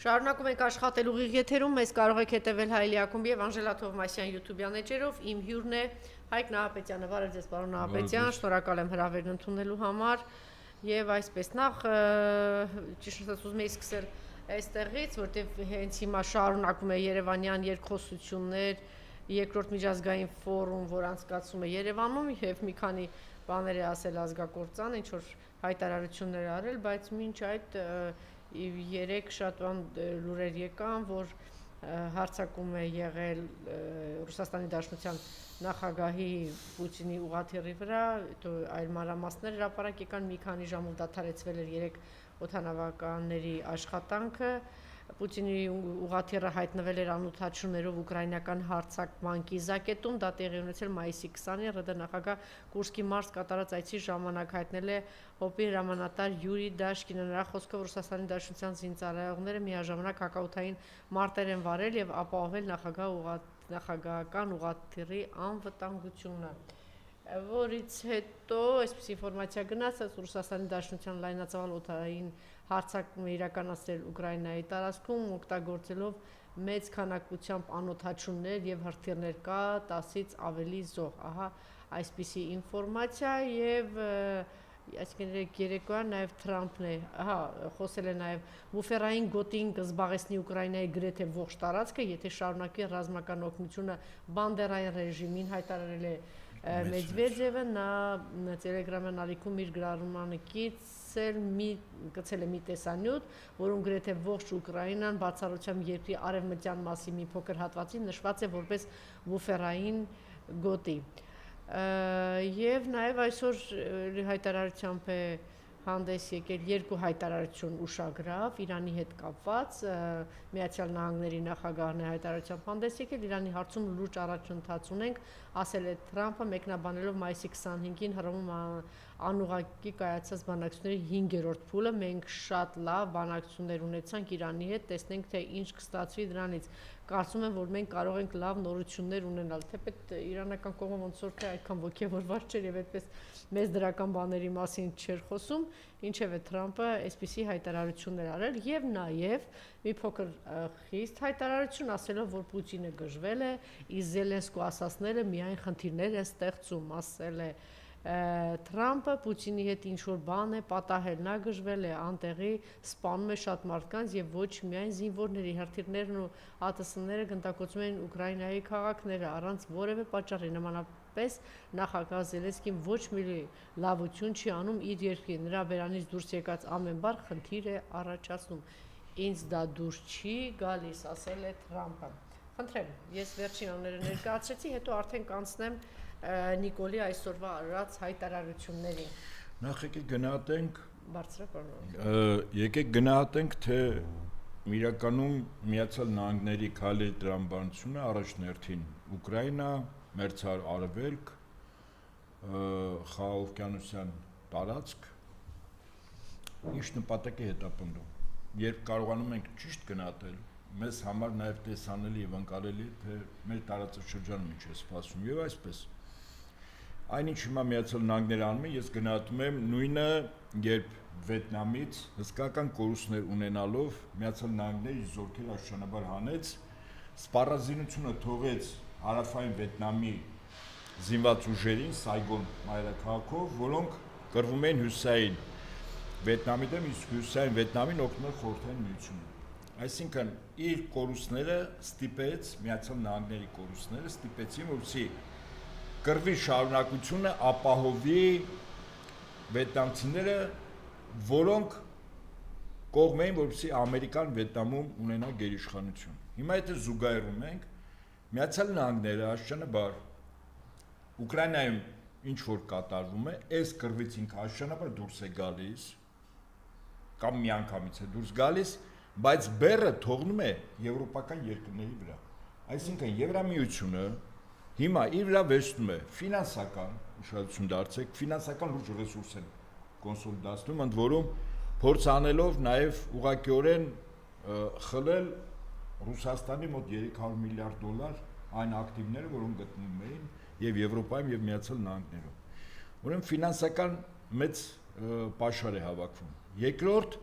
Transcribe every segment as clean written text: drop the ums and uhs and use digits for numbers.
Շարունակում ենք աշխատել ուղիղ եթերում, մեզ կարող եք հետևել Հայելի ակումբի եւ Անժելա Թովմասյան YouTube-յան էջերով, իմ հյուրն է Հայկ Նահապետյանը, բարև ձեզ պարոն Նահապետյան, շնորհակալ եմ հրավերն ընդունելու համար եւ այսպես նախ ճիշտ ասած ուզում եի սկսել այստեղից, որտեղ հենց հիմա շարունակում է Երևանյան երկխոսություններ, երկրորդ միջազգային ֆորում, որ անցկացվում է Երևանում եւ մի քանի բաներ է ասել ազգակործան, ինչ որ հայտարարություններ արել, բայց մինչ այդ երեք շատ լուրեր եկան, որ հարձակում է եղել Ռուսաստանի Դաշնության նախագահի Պուտինի ուղղաթիռի վրա, այլ մանրամասներ հրապարակ եկան, մի քանի ժամով դադարեցվել էր երեք օդանավականների աշխատանքը, Պուտինի ուղղաթիռը հայտնվել էր անօդաչուներով ուկրաինական հարձակման կիզակետում, դա տեղի ունեցել մայիսի 20-ին, ՌԴ նախագահ Կուրսկի մարզ կատարած այցի ժամանակ հայտնել է ՀՕՊ-ի հրամանատար Յուրի Դաշկինը, նրա խոսքով Ռուսաստանի Դաշնության զինծառայողները միաժամանակ հակաօդային մարտեր են վարել եւ ապահովել նախագահական ուղղաթիռի անվտանգությունը, որից հետո այսպես ինֆորմացիա գնացած Ռուսաստանի Դաշնության լայնածավալ օդային հարձակում է իրականացրել Ուկրաինայի տարածքում, օգտագործելով մեծ քանակությամբ անօդաչուներ եւ հրթիռներ, կա 10-ից ավելի զոհ, ահա այսպիսի ինֆորմացիա եւ այսինքն երեկոյան նաեւ Թրամփն է, խոսել է նաեւ բուֆերային գոտին կզբաղեցնի Ուկրաինայի գրեթե ողջ տարածքը, եթե շարունակի ռազմական օգնությունը բանդերային ռեժիմին, հայտարարել է Մեդվեդևը, նա Տելեգրամյան ալիքում իր գրառմանը գցել է մի տեսանյութ, որում գրեթե ողջ Ուկրաինան բացառությամբ երկրի արևմտյան մասի մի փոքր հատվածին նշված է որպես բուֆերային գոտի։ Եվ նաև այսօր հայտարարությամբ է հանդես եկել երկու հայտարարություն ուշագրավ Իրանի հետ կապված, Միացյալ Նահանգների նախագահն է հայտարարությամբ հանդես եկել, Իրանի հարցում լուրջ առաջընթաց ունենք, ասել է Թրամփը, մեկնաբանելով մայիսի 25-ին Հռոմում անուղղակի կայացած բանակցությունների 5-րդ փուլը, մենք շատ լավ բանակցություններ ունեցանք Իրանի հետ, տեսնենք թե ինչ կստացվի դրանից, կարծում եմ, որ մենք կարող ենք լավ նորություններ ունենալ, թեպետ իրանական կողմը ոնց որ թե այդքան ոգևորված չէր եւ այդպես մեծ դրական բաների մասին չէր խոսում, ինչեւ է Թրամփը այսպիսի հայտարարություններ արել եւ նաեւ մի փոքր խիստ հայտարարություն ասելով, որ Պուտինը գժվել է, իսկ Զելենսկու ասածները միայն խնդիրներ են ստեղծում, ասել է Թրամփը, Պուտինի հետ ինչ-որ բան է պատահել, նա գժվել է, անտեղի սպանում է շատ մարդկանց եւ ոչ միայն զինվորների, հրթիռներն ու ԱՏՍ-ները գնդակոծում են Ուկրաինայի քաղաքները առանց որևէ պատճառի, նմանապես նախագահ Զելենսկին ոչ մի լավություն չի անում իր երկրին, նրա բերանից դուրս եկած ամեն բառ խնդիր է առաջացնում, ինձ դա դուրս չի գալիս, ասել է Թրամփը։ Խնդրեմ, ես վերջին անունները ներկայացրեցի, հետո արդեն կանցնեմ Նիկոլի այսօրվա արած հայտարարություններին։ Նախ եկեք գնահատենք, եկեք գնահատենք, թե իրականում Միացյալ Նահանգների քայլերի տրամաբանությունը առաջնորդին Ուկրաինա, Մերձար Արևելք, Խաղաղօվկիանոսյան տարածք, ինչ նպատակ է հետապնդում։ Երբ կարողանում ենք ճիշտ գնահատել, մեզ համար նաև տեսանելի եւ ընկալելի է, թե մեր տարածաշրջանում ինչ է սպասվում եւ այսպես։ Այնինչ հիմա Միացյալ Նահանգները անում են, ես գնահատում եմ նույնը, երբ Վիետնամից հսկական կորուստներ ունենալով Միացյալ Նահանգները զորքեր աշճանաբար հանեց, սպառազինությունը թողեց հարավային Վիետնամի զինված ուժերին Սայգոն մայրաքաղաքով, որոնք կռվում էին հյուսիսային Վիետնամի դեմ, իսկ հյուսիսային Վիետնամին օգնում էր Խորհրդային Միությունը։ Այսինքն իր կորուստները ստիպեց Միացյալ Նահանգների կորուստները ստիպեցին, որպեսզի կռվի շարունակությունը ապահովի վիետնամցիները, որոնք կողմ էին, որպեսզի Ամերիկան Վիետնամում ունենա գերիշխանություն։ Հիմա եթե զուգահեռում ենք, Միացյալ Նահանգները աշճանաբար Ուկրաինայում ինչ որ կատարվում է, այս կռվից ինքը աշճանաբար դուրս է գալիս, կամ միանգամից է դուրս գալիս, բայց բեռը թողնում է եվրոպական երկրների վրա։ Այսինքն Եվրամիությունը հիմա իր վրա վերցնում է ֆինանսական ուշադրություն դարձեք, ֆինանսական լուրջ ռեսուրս են կոնսոլիդացնում, ընդ որում փորձ անելով նաև ուղղակիորեն խլել Ռուսաստանի մոտ 300 միլիարդ դոլար այն ակտիվները, որոնք գտնվում էին եւ Եվրոպայում եւ Միացյալ Նահանգներում։ Ուրեմն ֆինանսական մեծ պաշար է հավաքվում։ Երկրորդ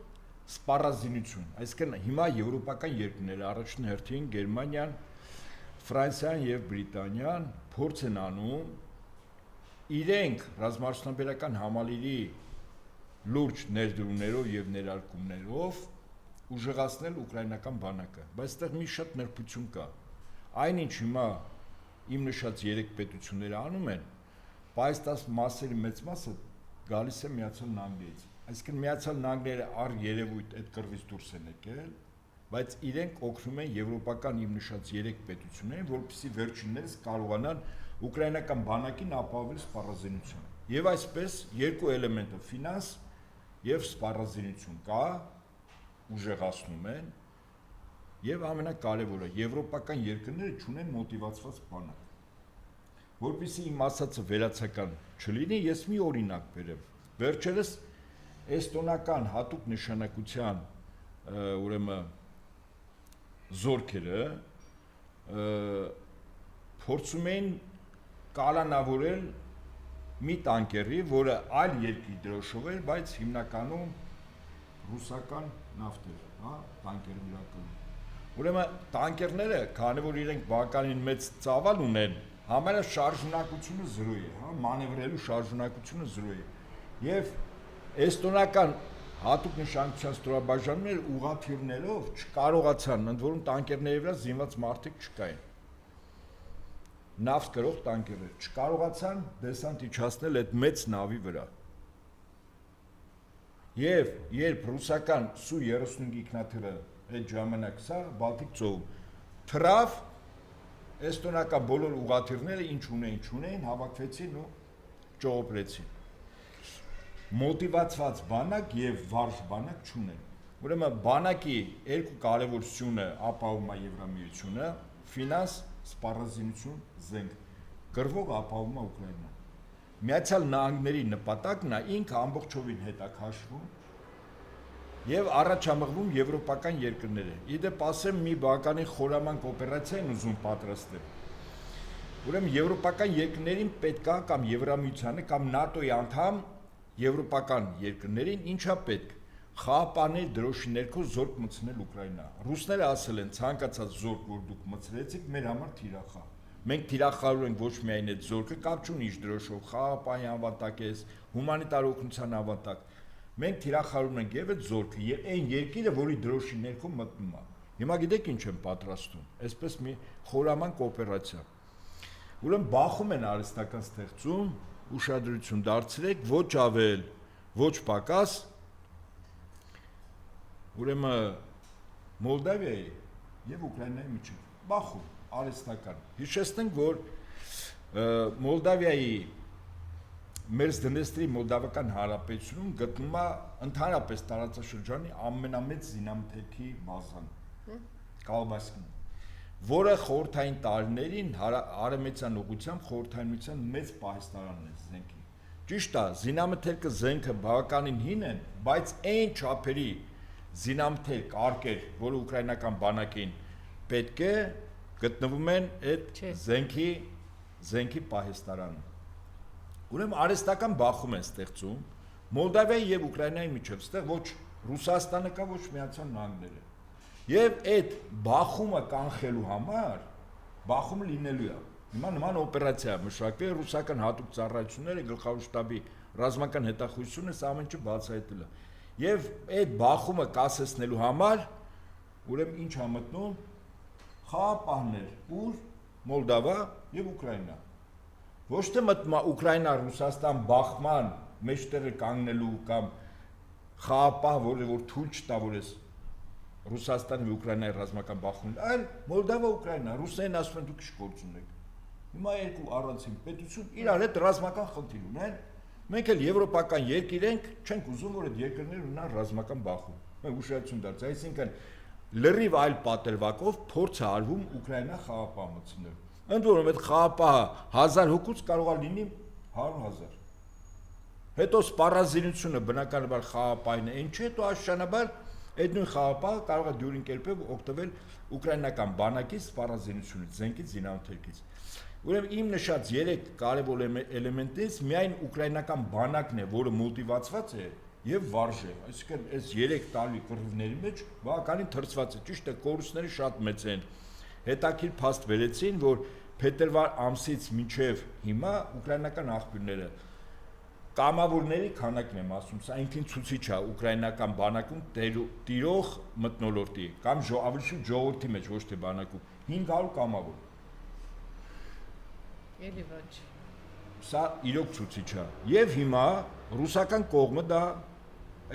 սպառազինություն, այսինքն հիմա եվրոպական երկրները առաջին հերթին Գերմանիան, Ֆրանսիան եւ Բրիտանիան փորձ են անում իրենք ռազմաարդյունաբերական համալիրի լուրջ ներդրումներով եւ ներարկումներով ուժեղացնել ուկրաինական բանակը, բայց այդտեղ մի շատ նրբություն կա։ Այնինչ հիմա իմ նշած 3 պետությունները անում են, բայց դա մասերի մեծ մասը գալիս է Միացյալ Նահանգներից։ Այսինքն Միացյալ Նահանգները առ երևույթ այդ կռվից դուրս են եկել, բայց իրենք օգնում են եվրոպական իմ նշած 3 պետություններին, որպեսզի վերջիններս կարողանան ուկրաինական բանակին ապահովել սպառազինությունը։ Եվ այսպես երկու էլեմենտը՝ ֆինանս եւ սպառազինություն կա, ուժեղացնում են, եւ ամենակարևորը եվրոպական երկրները չունեն մոտիվացված բանակ։ Որպեսզի իմ ասածը վերացական չլինի, ես մի օրինակ բերեմ։ Վերջերս էստոնական հատուկ նշանակության ուրեմն զորքերը փորձում են կալանավորել մի տանկերի, որը այլ երկրի դրոշով էր, բայց հիմնականում ռուսական նավթ էր, հա, տանկերը իրականում։ Ուրեմն տանկերները, քանի որ իրենք բավականին մեծ ծավալ ունեն, համարյա շարժունակությունը 0 է, հա, մանևրելու շարժունակությունը 0 է։ Եվ էստոնական հատուկ նշանակության ստորաբաժանումները ուղղաթիռներով չկարողացան, ընդ որում տանկերների վրա զինված մարդիկ չկային։ Նավթ կրող տանկերներ չկարողացան դեսանտ իջացնել այդ մեծ նավի վրա։ Եվ երբ ռուսական Su-35 ինքնաթիռը այդ ժամանակ սա Բալտիկ ծովում թռավ, էստոնական բոլոր ուղղաթիռները ինչ ունեին, հավաքվեցին ու ճողոպրեցին։ Մոտիվացված բանակ եւ վարժ բանակ չունեն։ Ուրեմն բանակի երկու կարևորությունը ապահովում է Եվրամիությունը, ֆինանս, սպառազինություն, զենք, կրվող ապահովում է Ուկրաինան։ Միացյալ Նահանգների նպատակն է ինքը ամբողջովին հետաքաշվում եւ առաջամղվում եվրոպական երկրները։ Իդեպ ասեմ մի բավականին խորամանկ օպերացիա են ուզում պատրաստել։ Ուրեմն եվրոպական երկրներին պետք է կամ Եվրամիությանը կամ ՆԱՏՕ-ի անդամ եվրոպական երկրներին ինչա պետք խաղապաներ դրոշի ներքո զորք մտցնել Ուկրաինա։ Ռուսները ասել են ցանկացած զորք, որ դուք մտցրեցիք, մեր համար թիրախ է։ Մենք թիրախավորում ենք ոչ միայն այդ զորքը, կապ չունի ինչ դրոշով, խաղապանի անվտանգ է, հումանիտար օգնության անվտանգ։ Մենք թիրախավորում ենք եւ այդ զորքը, եւ այն երկիրը, որի դրոշի ներքո մտնում է։ Հիմա գիտեք ինչ են պատրաստում։ Այսպես մի խորամանկ օպերացիա։ Ուրեմն բախում են արհեստական ստեղծում, ուշադրություն դարձրեք, ոչ ավել, ոչ պակաս։ Ուրեմն Մոլդավիայի եւ Ուկրաինայի միջեւ բախում արհեստական։ Հիշեցնենք, որ Մոլդավիայի Մերձդնեստրի Մոլդավական Հանրապետությունում գտնվում է ընդհանրապես տարածաշրջանի ամենամեծ զինամթերքի բազան՝ Կալբասկին, որը խորհրդային տարիներին արևմտյան ուղղությամբ խորհրդայնության մեծ պահեստարանն է զենքի։ Ճիշտ է, զինամթերքը զենքը բավականին հին են, բայց այն չափերի զինամթերք արկեր, որը ուկրաինական բանակին պետք է, գտնվում են այդ զենքի պահեստարանում։ Ուրեմն արհեստական բախում են ստեղծում Մոլդավիայի եւ Ուկրաինայի միջեւ, այստեղ ոչ Ռուսաստանը կա, ոչ Միացյալ Նահանգները։ Եվ այդ բախումը կանխելու համար բախումը լինելու է։ Հիմա նման օպերացիա մշակվել ռուսական հատուկ ծառայությունները գլխավոր շտաբի ռազմական հետախուզությունը սա ամեն ինչը բացահայտել է։ Եվ այդ բախումը կասեցնելու համար ուրեմն ինչ է մտնում խաղապահներ, ուր Մոլդավա եւ Ուկրաինա։ Ոչ թե մտնում է Ուկրաինա-Ռուսաստան բախման մեջտեղը կանգնելու կամ խաղապահ, որ թույլ չտա, որ ես Ռուսաստանի ու Ուկրաինայի ռազմական բախում, այլ Մոլդավա-Ուկրաինա, ռուսերեն ասում են դուք ինչ գործ ունեք։ Հիմա երկու առանցին պետություն իրար հետ ռազմական խնդիր ունեն, մենք էլ եվրոպական երկիր ենք, չենք ուզում, որ այդ երկրները ունենան ռազմական բախում։ Մենք ուշադրություն դարձ, այսինքն լրիվ այլ պատրվակով փորձ է արվում Ուկրաինա խաղապահ մտցնել։ Ընդ որում այդ խաղապահը 1000 հոգուց կարող է լինի 100,000։ Հետո սպառազինությունը բնականաբար խաղապահին է, ինչ է, հետո աշճանաբար այդ նույն խաղապահը կարող է դյուրին կերպով օգտվել ուկրաինական բանակի սպառազինությունից, զենքից, զինամթերքից։ Ուրեմն իմ նշած 3 կարևոր էլեմենտից միայն ուկրաինական բանակն է, որը մոտիվացված է եւ վարժե, այսինքն այս 3 տարի կռիվների մեջ բավականին թրծված է, ճիշտ է, կորուստները շատ մեծ են։ Հետաքրքիր փաստ վերեցին, որ փետրվար ամսից մինչև հիմա ուկրաինական աղբյուրները կամավորների քանակն եմ ասում, սա ինքնին ցուցիչ է ուկրաինական բանակում տիրող մթնոլորտի կամ ավելի շուտ ժողովրդի մեջ, ոչ թե բանակում 500 կամավոր։ Էլի ոչ։ Սա իրոք ցուցիչ է։ Եվ հիմա ռուսական կողմը դա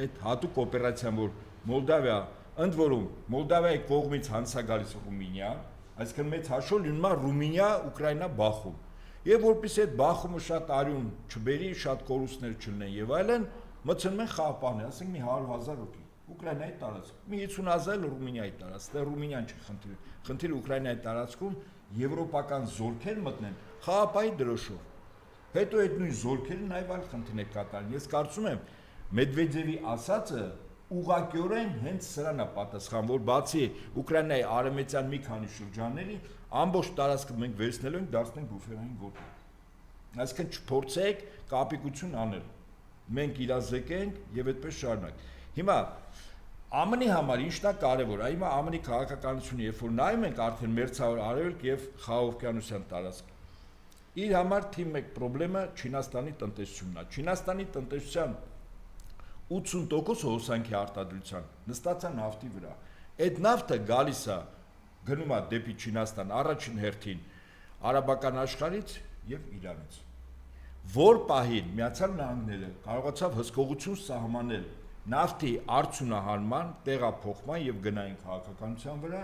այդ հատուկ օպերացիան, որ Մոլդավիա, ընդ որում Մոլդավիայի կողմից հանցա գալիս Ռումինիա, այսինքն մեծ հաշվով լինում է Ռումինիա-Ուկրաինա բախում։ Եվ որպեսզի այդ բախումը շատ արյուն չբերի, շատ կորուստներ չլինեն եւ այլն, մտցնում են խաղապահներ, ասենք մի 100,000 հոգի Ուկրաինայի տարածքում, մի 50,000 Ռումինիայի տարածքում, դե Ռումինիան չի խնդիրը։ Խնդիրը Ուկրաինայի տարածքում եվրոպական զորքեր մտնեն խաղապահի դրոշով։ Հետո այդ նույն զորքերը նաև այլ խնդիրներ կատարեն։ Ես կարծում եմ Մեդվեդևի ասածը ուղղակիորեն հենց սրան է պատասխան, որ բացի Ուկրաինայի արևմտյան մի քանի շրջանների ամբողջ տարածքը մենք վերցնելու ենք դարձնենք բուֆերային գոտի։ Այսինքն չփորձեք կապիկություն անել։ Մենք իրազեկենք եւ այդպես շարունակ։ Հիմա ԱՄՆ-ի համար ինչն է կարևոր, հիմա ԱՄՆ-ի քաղաքականությունը, երբ որ նայում ենք արդեն մերձավոր արևելք եւ խաղաղօվկիանոսյան տարածք, իր համար թիվ 1 խնդրեմը Չինաստանի տնտեսությունն է։ Չինաստանի տնտեսության 80% հոսանքի արտադրության նստած է նավթի վրա։ Այդ նավթը գալիս է գնում է դեպի Չինաստան առաջին հերթին արաբական աշխարհից եւ Իրանից։ Որ պահին Միացյալ Նահանգները կարողացավ հսկողություն սահմանել նավթի արդյունահանման, տեղափոխման եւ գնային քաղաքականության վրա,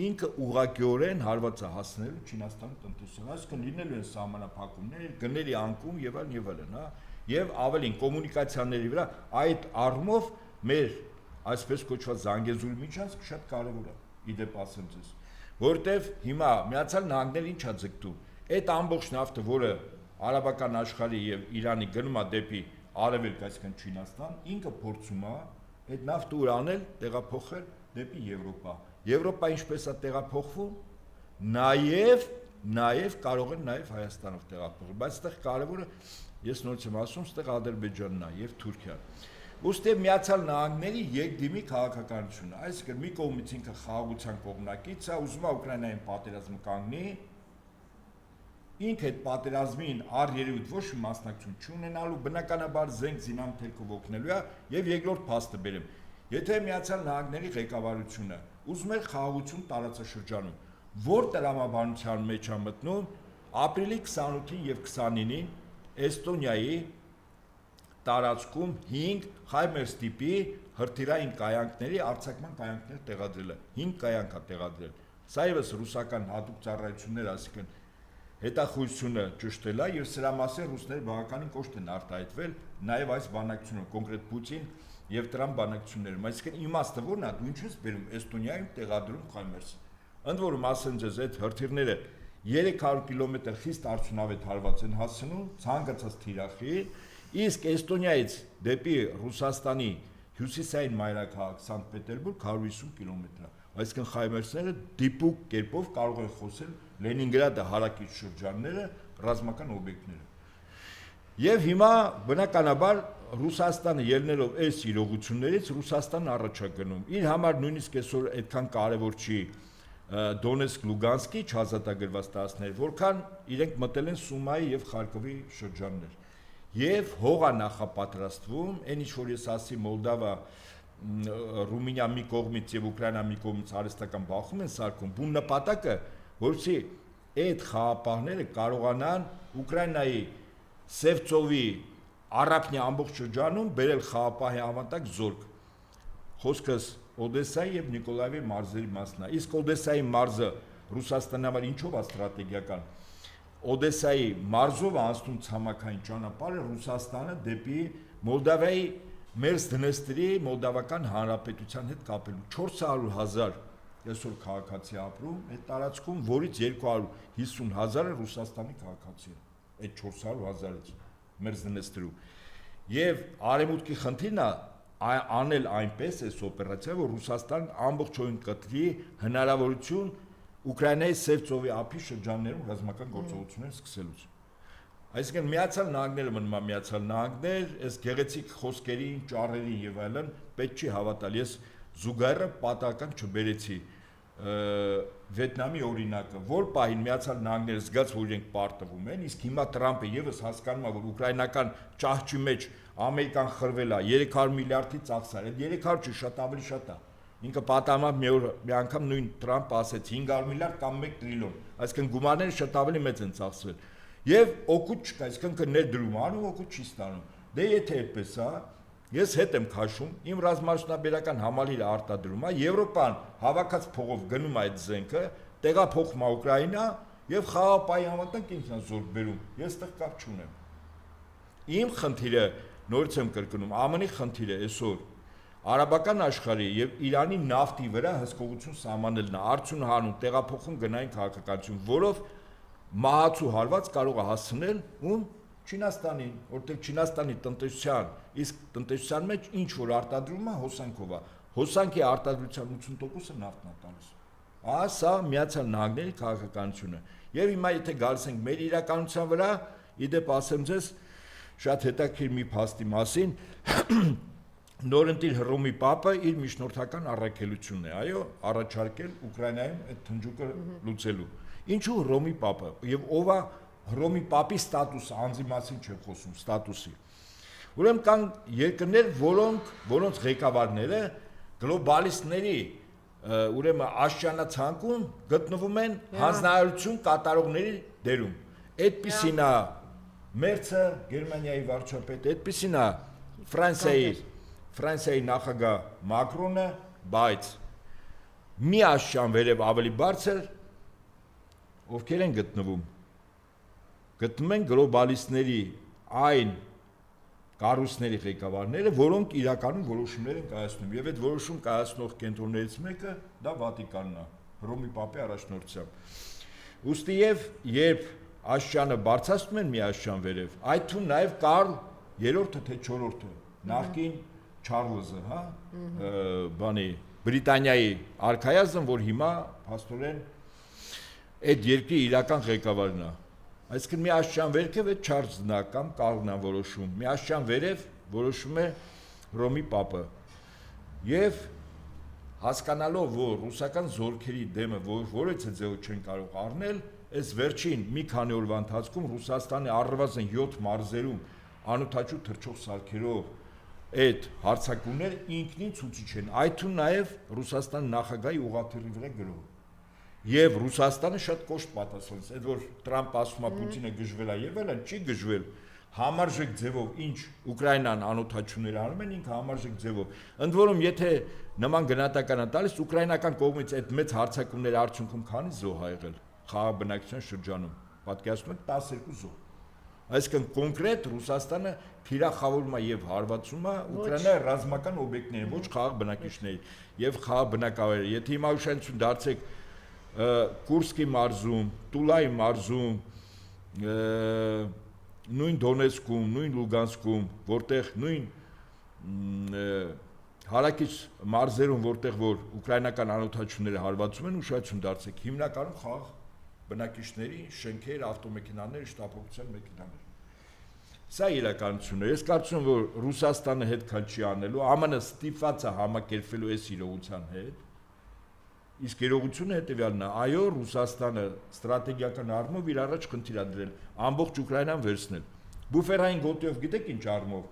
ինքը ուղղակիորեն հարված է հասնելու Չինաստանի տնտեսությանը, այսինքն լինելու են սահմանափակումներ, գների անկում եւ այլն, հա, եւ ավելին կոմունիկացիաների վրա այդ առումով մեր այսպես կոչված Զանգեզուրի միջանցքը շատ կարեւոր է, իդեպ ասեմ ձեզ, որտեւ հիմա Միացյալ Նահանգները ինչ է ձգտում, այդ ամբողջ նավթը, որը արաբական աշխարհի եւ Իրանի գնում է դեպի արևելք, այսինքն Չինաստան, ինքը փորձում է այդ նավթը ուր անել, տեղափոխել դեպի Եվրոպա։ Եվրոպա ինչպես է տեղափոխվում, նաև կարող են նաև Հայաստանով տեղափոխել, բայց այդտեղ կարևորը ես նորից եմ ասում, այդտեղ Ադրբեջանն է եւ Թուրքիան։ Ոստե Միացյալ Նահանգների երկդիմի քաղաքականությունը, այսինքն մի կողմից ինքը խաղաղության կողմնակից է, ուզում է Ուկրաինային պատերազմը կանգնի, ինքը այդ պատերազմին առերևույթ ոչ մի մասնակցություն չունենալու, բնականաբար զենք զինամթերքով օգնելու է եւ երկրորդ փաստը բերեմ։ Եթե Միացյալ Նահանգների ղեկավարությունը ուզում է խաղաղություն տարածաշրջանում, որ տրամաբանության մեջ է մտնում ապրիլի 28-ին եւ 29-ին Էստոնիայի տարածքում 5 Հայմերս տիպի հրթիռային կայանքների արձակման կայանքներ տեղադրել է, 5 կայանք է տեղադրել։ Սա եւս ռուսական հատուկ ծառայություններ, ասիկան հետախույզությունը ճշտել է եւ սրա մասին ռուսները բավականին կոշտ են արտահայտվել նաեւ այս բանակցությունը կոնկրետ Պուտին եւ Տրամփ բանակցություններում, այսինքն իմաստը որն է, դու ինչ ես բերում Էստոնիայում տեղադրում Հայմերս։ Ընդ որում ասեմ ձեզ, այդ հրթիռները 300 կիլոմետր խիստ արդյունավետ հարված են հասնում ցանկացած թիրախի, իսկ Էստոնիայից դեպի Ռուսաստանի հյուսիսային մայրաքաղաք Սանկտ Պետերբուրգ 150 կիլոմետր է։ Այսինքն Հայմերսները դիպուկ կերպով կարող են խոսել Լենինգրադը հարակից շրջանները ռազմական օբյեկտները։ Եվ հիմա բնականաբար Ռուսաստանը ելնելով այս իրողություններից Ռուսաստանը առաջ է գնում։ Իր համար նույնիսկ այսօր այդքան կարևոր չի Դոնեցկ Լուգանսկի չազատագրված տարածքներ, որքան իրենք մտել են Սումայի եւ Խարկովի շրջաններ։ Եվ հող է նախապատրաստվում, այն ինչ որ ես ասի Մոլդավա, Ռումինիա մի կողմից եւ Ուկրաինա մի կողմից արհեստական բախում են սարքում, բուն նպատակը, որպեսզի այդ խաղապահները կարողանան Ուկրաինայի Սևծովի Արաբնի ամբողջ շրջանում բերել խաղապահի ավանդակ զորք։ Խոսքս Օդեսայի եւ Նիկոլաևի մարզերի մասն է։ Իսկ Օդեսայի մարզը Ռուսաստանի համար ինչով է ստրատեգիական։ Օդեսայի մարզով անցնում ցամաքային ճանապարհը Ռուսաստանը դեպի Մոլդավիայի Մերձ Դնեստրի Մոլդավական Հանրապետության հետ կապելու 400,000 այսօր քաղաքացի ապրում այդ տարածքում, որից 250,000-ը Ռուսաստանի քաղաքացի են։ Այդ 400,000-ից Մերձ Դնեստրում։ Եվ արևմուտքի խնդիրն է անել այնպես այս օպերացիա, որ Ռուսաստան ամբողջովին կտրի հնարավորություն Ուկրաինայի Սևծովի ափի շրջաններում ռազմական գործողություններ սկսելուց։ Այսինքն Միացյալ Նահանգները մնում է Միացյալ Նահանգներ, այս գեղեցիկ խոսքերին, ճառերին եւ այլն պետք չի հավատալ։ Ես զուգահեռը պատահական չբերեցի Վիետնամի օրինակը, որ պահին Միացյալ Նահանգները զգաց, որ իրենք պարտվում են, իսկ հիմա Տրամպը եւս հասկանում է, որ ուկրաինական ճահճի մեջ Ամերիկան խրվել է 300 միլիարդի ծախսար, այդ 300 չի, շատ ավելի շատ է։ Ինքը պատահական մի անգամ նույն Տրամպը ասեց 500 միլիարդ կամ 1 տրիլիոն, այսինքն գումարները շատ ավելի մեծ են ծախսվել։ Եվ օգուտ չկա, այսինքն ներդրում անում, օգուտ չի ստանում։ Դե եթե այդպես է, ես հետ եմ քաշում, իմ ռազմաշնորհաբերական համալիրը արտադրում է, Եվրոպան հավաքած փողով գնում է այդ զենքը, տեղափոխում է Ուկրաինա եւ խաղապահի համատենք ինքն է զորք բերում։ Ես այդտեղ կապ չունեմ։ Իմ խնդիրը, նորից եմ կրկնում, ԱՄՆ-ի խնդիրը այսօր արաբական աշխարհի եւ Իրանի նավթի վրա հսկողություն սահմանելն է, արդյունահանում, տեղափոխում գնային քաղաքականություն, որով մահացու հարված կարող է հասցնել ում Չինաստանին, որտեղ Չինաստանի տնտեսության, իսկ տնտեսության մեջ ինչ որ արտադրում է հոսանքով է։ Հոսանքի արտադրության 80%-ը նավթն է տալիս։ Սա Միացյալ Նահանգների քաղաքականությունը։ Եվ հիմա եթե գալիս ենք մեր իրականության վրա, իդեպ ասեմ ձեզ շատ հետաքրքիր մի փաստի մասին, նորընտիր Հռոմի Պապը իր միջնորդական առաքելությունն է, այո, առաջարկել Ուկրաինայում այդ թնջուկը լուծելու։ Ինչու Հռոմի Պապը եւ ով է Հռոմի Պապի ստատուսը, անձի մասին չեմ խոսում, ստատուսի։ Ուրեմն կան երկրներ, որոնց ղեկավարները գլոբալիստների ուրեմն աշճանացանկում գտնվում են հանձնարարություն կատարողների դերում։ Այդպիսին է Մերցը, Գերմանիայի վարչապետը, այդպիսին է Ֆրանսիայի նախագահ Մակրոնը, բայց մի աշճան վերև ավելի բարձր ովքեր են գտնվում։ Գտնում են գլոբալիստների այն կառույցների ղեկավարները, որոնք իրականում որոշումներ են կայացնում, եւ այդ որոշում կայացնող կենտրոններից մեկը դա Վատիկանն է, Հռոմի Պապի առաջնորդությամբ։ Ուստի երբ աշճանը բարձրացնում են մի աշճան վերև, այդ թվում նաեւ Կարլ III-ը թե 4-ը, նախկին Չարլզը, հա, բանի Բրիտանիայի արքայազն, որ հիմա փաստորեն այդ երկրի իրական ղեկավարն է։ Այսինքն մի աշճան վերքև է Չարլզն է կամ Կարլն է որոշում, մի աշճան վերև որոշում է Հռոմի Պապը։ Եվ հասկանալով, որ ռուսական զորքերի դեմը որևէ ձեւ չեն կարող առնել, այս վերջին մի քանի օրվա ընթացքում Ռուսաստանի առնվազն 7 մարզերում անօթաչու թռչող սարքերով այդ հարձակումները ինքնին ցուցիչ են, այդ թվում նաև Ռուսաստանի նախագահի ուղղաթիռի վրա գրող։ Եվ Ռուսաստանը շատ կոշտ պատասխանեց, այդ որ Տրամպը ասում է Պուտինը գժվել է եւ այլն, չի գժվել, համարժեք ձևով ինչ Ուկրաինան անօթաչուներ անում են, ինքը համարժեք ձևով։ Ընդ որում, եթե նման գնահատական է տալիս, ուկրաինական կողմից այդ մեծ հարձակումների արդյունքում քանի զոհ ա եղել խաղաղ բնակչության շրջանում, պատկերացնում եք 12 զոհ։ Այսինքն կոնկրետ Ռուսաստանը թիրախավորում է եւ հարվածում է Ուկրաինայի ռազմական օբյեկտներին, ոչ խաղաղ բնակիչների եւ խաղաղ բնակավայրերը։ Եթե հիմա ուշադրություն դարձեք Կուրսկի մարզում, Տուլայի մարզում, նույն Դոնեցկում, նույն Լուգանսկում, որտեղ նույն հարակից մարզերում, որտեղ որ ուկրաինական անօթաչուները հարվածում են, ուշադրություն դարձեք, հիմնականում խաղաղ բնակիչների շենքեր, ավտոմեքենաներ, շտապօգնության մեքենաներ։ Սա իրականությունն է։ Ես կարծում եմ, որ Ռուսաստանը հետ քան չի անելու, ԱՄՆ-ը ստիպված է համակերպվելու այս իրողության հետ։ Իսկ իրողությունը հետևյալն է, այո, Ռուսաստանը ստրատեգիական առումով իր առաջ խնդիր է դրել ամբողջ Ուկրաինան վերցնել։ Բուֆերային գոտիով գիտեք ինչ առումով։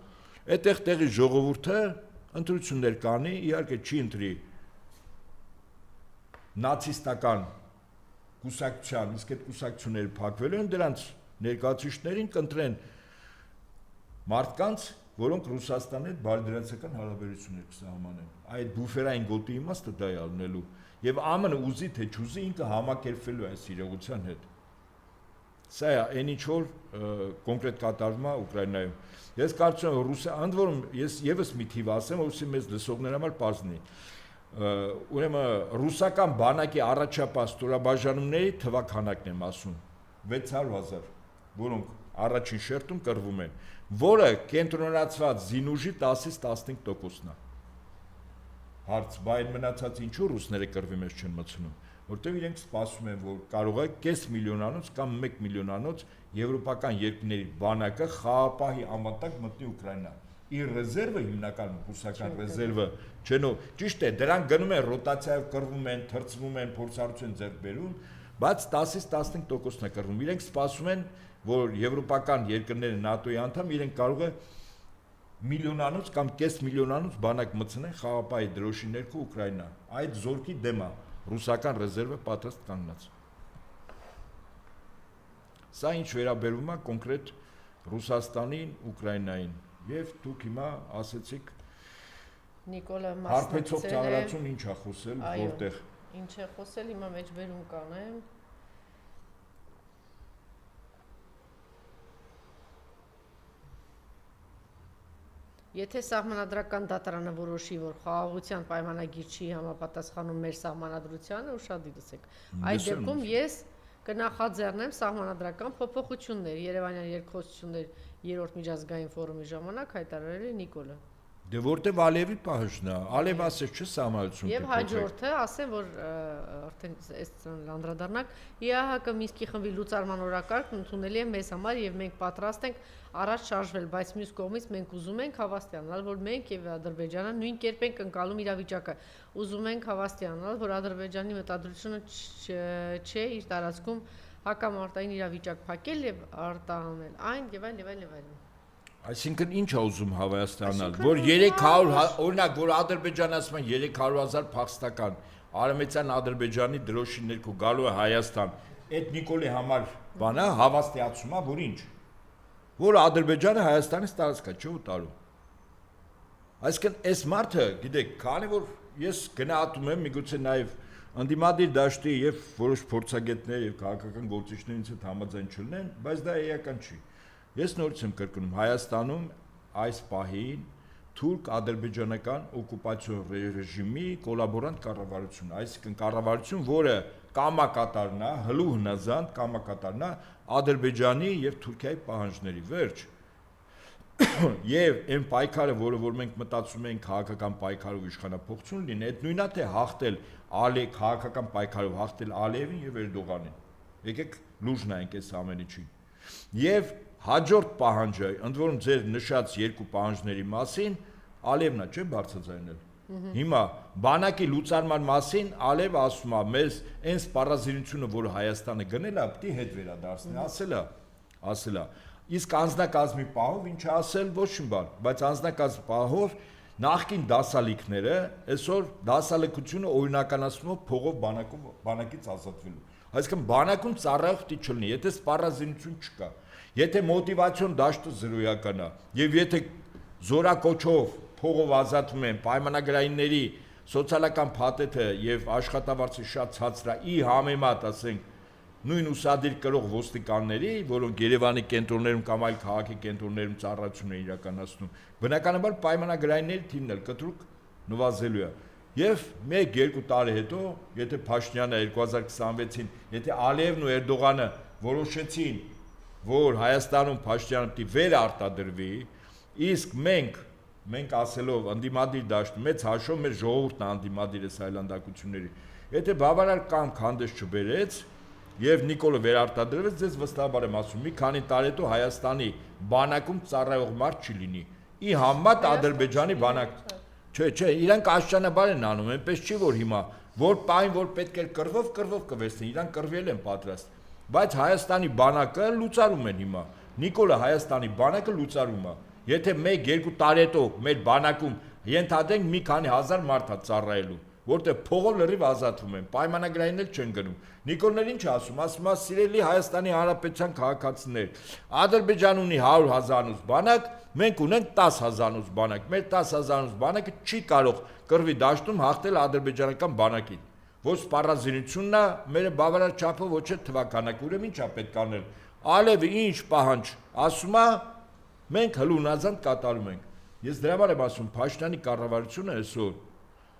Այդտեղ տեղի ժողովուրդը ընտրություններ կանի, իհարկե չի ընտրի նացիստական կուսակցության, իսկ այդ կուսակցությունները փակվելու են, դրանց ներկայացուցիչներին կընտրեն մարդկանց, որոնք Ռուսաստանի հետ բարդրացական հարաբերություններ կսահմանեն։ Այդ բուֆերային գոտի իմաստը դա է ալնելու, եւ ԱՄՆ-ը ուզի թե չուզի ինքը համակերպվելու է այս իրողության հետ։ Սա է այն ինչ որ կոնկրետ կատարվում է Ուկրաինայում։ Ես կարծում եմ ընդ որում ես եւս մի թիվ ասեմ, որովհետեւ մեզ լսողների համար պարզ լինի։ Ուրեմն ռուսական բանակի առաջապահ ստորաբաժանումների թվականակն եմ ասում 600,000, որոնք առաջին շերտում կռվում են, որը կենտրոնացված զինուժի 10-ից 15%-ն է։ հարց, բայ մնացած ինչու ռուսները կռվի մեջ չեն մտցնում, որտեղ իրենք սպասում են, որ կարող է կես միլիոնանոց կամ 1 միլիոնանոց եվրոպական երկրների բանակը խաղապահի անվտանգ մտնի Ուկրաինա։ Իր ռեզերվը հիմնականում ռուսական ռեզերվը չենո ճիշտ է դրանք գնում են ռոտացիայով կռվում են թրծվում են փորձառություն ձեռք բերում բայց 10-ից 15%-ն է կռվում իրենք սպասում են որ եվրոպական երկրները ՆԱՏՕ-ի անդամ իրենք կարող է միլիոնանոց կամ կես միլիոնանոց բանակ մտցնեն խաղապահի դրոշի ներքո Ուկրաինա այդ զորքի դեմ է ռուսական ռեզերվը պատրաստ կանգնած սա ինչ վերաբերում է կոնկրետ Ռուսաստանին Ուկրաինային Եվ դուք հիմա ասեցիք Նիկոլը հարբեցող ծաղրացուն ինչ է խոսել, որտեղ Ինչ է խոսել, հիմա մեջբերում կանեմ Եթե սահմանադրական դատարանը որոշի, որ խաղաղության պայմանագիր չի համապատասխանում մեր սահմանադրությանը, ուշադիր եք Այդ դեպքում ես կնախաձեռնեմ սահմանադրական փոփոխություններ Երևանյան երկխոսություններ երրորդ միջազգային ֆորումի ժամանակ հայտարարել է Նիկոլը Դե որտեվ Ալիևի պահանջն է, Ալիև ասեց չէ սահմանադրություն Եվ հաջորդը ասեմ, որ արդեն այս անդրադառնանք ԻԱՀԿ Մինսկի խմբի լուծարման օրակարգն ընդունելի է մեզ համար եւ մենք պատրաստ ենք առաջ շարժվել, բայց մյուս կողմից մենք ուզում ենք հավաստիանալ, որ մենք եւ Ադրբեջանը նույն կերպ ենք ընկալում իրավիճակը։ Ուզում ենք հավաստիանալ, որ Ադրբեջանի մտադրությունը չէ իր տարածքում հակամարտային իրավիճակ փակել եւ արտահանել այն եւ այլ եւ այլ եւ այլ։ Այսինքն ինչ է ուզում հավաստիանալ, որ 300 օրինակ որ Ադրբեջանը ասում են 300,000 փախստական Արմենիան Ադրբեջանի դրոշի ներքո գալու է Հայաստան, այդ Նիկոլի համար բանա հավաստիացում է, որ ինչ որ Ադրբեջանը Հայաստանից տարածք է չէ ուտարում։ Այսինքն այս մարդը, գիտեք, քանի որ ես գնահատում եմ միգուցե նաև անդիմադիր դաշտի եւ որոշ փորձագետներ եւ քաղաքական գործիչներ ինձ հետ համաձայն չլինեն, բայց դա էական չի։ Ես նորից եմ կրկնում Հայաստանում այս պահին թուրք-ադրբեջանական օկուպացիոն ռեժիմի կոլաբորանտ կառավարություն, այսինքն կառավարություն, որը կամակատարն է, հլու հնազանդ կամակատարն է Ադրբեջանի եւ Թուրքիայի պահանջների վերջ։ Եվ այն պայքարը, որը որ մենք մտածում ենք քաղաքական պայքարով իշխանափոխություն լինի, այդ նույնն է թե հաղթել քաղաքական պայքարով հաղթել Ալիևին եւ Էրդողանին։ Եկեք լուրջ նայենք այս ամեն ինչին։ Եվ հաջորդ պահանջը, ընդ որում ձեր նշած երկու պահանջների մասին Ալիևն է, չէ՞ բարձրաձայնել։ Հիմա բանակի լուծարման մասին Ալիևը ասում է, մեզ այն սպառազինությունը, որը Հայաստանը գնել է, պետք է հետ վերադարձնի, ասել է։ Իսկ անձնակազմի պահով ինչ ասել ոչ մի բան, բայց անձնակազմ պահով նախկին դասալիքները այսօր դասալքությունը օրինականացնելով փողով բանակից ազատվելու։ Այսինքն բանակում ծառայող պիտի չլինի, եթե սպառազինություն չկա, եթե մոտիվացիոն դաշտը զրոյական է, եւ եթե զորակոչով փողով ազատում են պայմանագրայինների սոցիալական փաթեթը եւ աշխատավարձը շատ ցածր է, ի համեմատ, ասենք, նույն ուսադիր կրող ոստիկանների, որոնք Երևանի կենտրոններում կամ այլ քաղաքի կենտրոններում ծառայություն են իրականացնում, բնականաբար պայմանագրայինների թիմն էլ կտրուկ նվազելու է։ Եվ 1-2 տարի հետո, եթե Փաշինյանը 2026-ին, եթե Ալիևն ու Էրդողանը որոշեցին, որ Հայաստանում Փաշինյանը պիտի վերարտադրվի, իսկ մենք ասելով անդիմադիր դաշտ, մեծ հաշվով մեր ժողովուրդն է անդիմադիր է այլանդակությունների, եթե բավարար կամք հանդես չբերեց, Եվ Նիկոլը վերարտադրվեց, ձեզ վստահաբար եմ ասում, մի քանի տարի հետո Հայաստանի բանակում ծառայող մարդ չի լինի։ Ի համեմատ Ադրբեջանի բանակ։ Չէ, իրանք աշճանաբար են անում, այնպես չի որ հիմա, որ պայն որ պետք է կռվով կվերցնեն, իրանք կռվել են պատրաստ։ Բայց Հայաստանի բանակը լուծարում են հիմա։ Նիկոլը Հայաստանի բանակը լուծարում է։ Եթե 1-2 տարի հետո մեր բանակում ենթադրենք մի քանի հազար մարդ է ծառայելու որտեղ փողով լրիվ ազատվում են, պայմանագրայիններ չեն գնում։ Նիկոլներ ինչ ասում է, սիրելի Հայաստանի Հանրապետության քաղաքացիներ, Ադրբեջան ունի 100,000-ուց բանակ, մենք ունենք 10,000-ուց բանակ, մեր 10,000-ուց բանակը չի կարող կռվի դաշտում հաղթել ադրբեջանական բանակին։ Ոչ սպառազինությունն է, մեր բավարար չափով ոչ է թվականակը, ուրեմն ինչ է պետք անել։ Ալիևը ինչ պահանջ, ասում է, մենք հլունազանդ կատարում ենք։ Ես դրա համար եմ ասում, Փաշինյանի կառավարությունը այսօր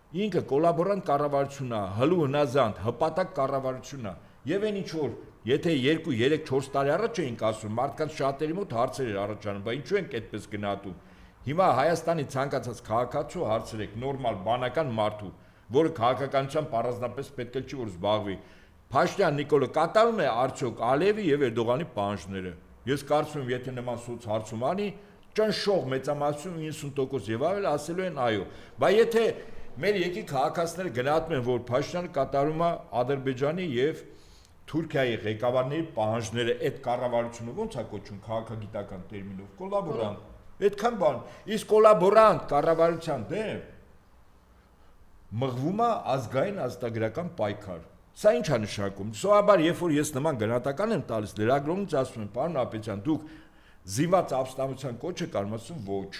ինքը կոլաբորանտ կառավարություն է, հլու հնազանդ, հպատակ կառավարություն է, եւ այն ինչ որ եթե 2, 3, 4 տարի առաջ էինք ասում, մարդկանց շատերի մոտ հարցեր էր առաջանում, բայց ինչու ենք այդպես գնահատում։ Հիմա Հայաստանի ցանկացած քաղաքացու հարցրեք նորմալ բանական մարդու, որը քաղաքականությամբ առանձնապես պետք է չի որ զբաղվի։ Փաշինյան Նիկոլը կատարում է արդյոք Ալիևի եւ Էրդողանի պահանջները։ Ես կարծում եմ, եթե նման սուց հարցում անի, ճնշող մեծամասնություն 90% եւ ավել ասելու են այո։ Բայց եթե մեր եկի քաղաքացիները գնահատում են, որ Փաշինյանը կատարում է Ադրբեջանի եւ Թուրքիայի ղեկավարների պահանջները, այդ կառավարությունը ո՞նց է կոչվում քաղաքագիտական տերմինով, կոլաբորանտ։ Այդքան բան, իսկ կոլաբորանտ կառավարության դեմ մղվում է ազգային ազատագրական պայքար։ Սա ինչ է նշանակում։ Սովորաբար, երբ որ ես նման գնահատական եմ տալիս, լրագրողից ասում եմ, պարոն Ապետյան, դուք զինված ապստամբության կոչ եք անում, ասում ոչ։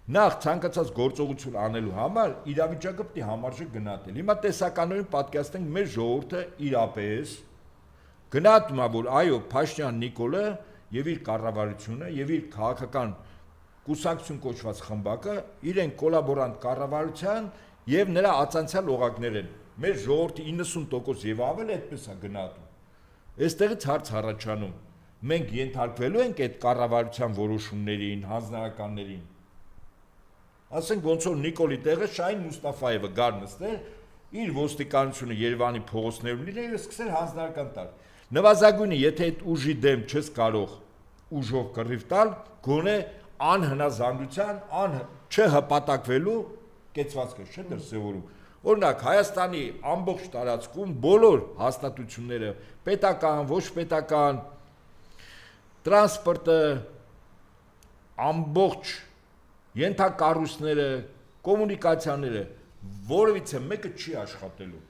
Նախ ցանկացած գործողություն անելու համար իրավիճակը պետք է համարժեք գնահատել։ Հիմա տեսականորեն պատկերացնենք մեր ժողովուրդը իրապես գնահատում է, որ այո, Փաշինյան Նիկոլը եւ իր կառավարությունը եւ իր քաղաքական կուսակցություն կոչված խմբակը իրեն կոլաբորանտ կառավարության եւ նրա ածանցյալ օղակներ են։ Մեր ժողովրդի 90% եւ ավել այդպես է գնահատում։ Այստեղից հարց առաջանում։ Մենք ենթարկվելու ենք այդ կառավարության որոշումներին, հանձնարարականներին։ Ասենք ոնց որ Նիկոլի տեղը Շահին Մուստաֆայևը գար նստեր, իր ոստիկանությունը Երևանի փողոցներում լիներ եւ սկսեր հանձնարարական տալ։ Նվազագույնը, եթե այդ ուժի դեմ չես կարող ուժով կռիվ տալ, գոնե անհնազանդության, չհպատակվելու կեցվածք է, չէ՞ դրսևորում։ Օրինակ Հայաստանի ամբողջ տարածքում բոլոր հաստատությունները, պետական, ոչ պետական, տրանսպորտը, ամբողջ ենթակառույցները, կոմունիկացիաները, որևիցե մեկը չի աշխատելու։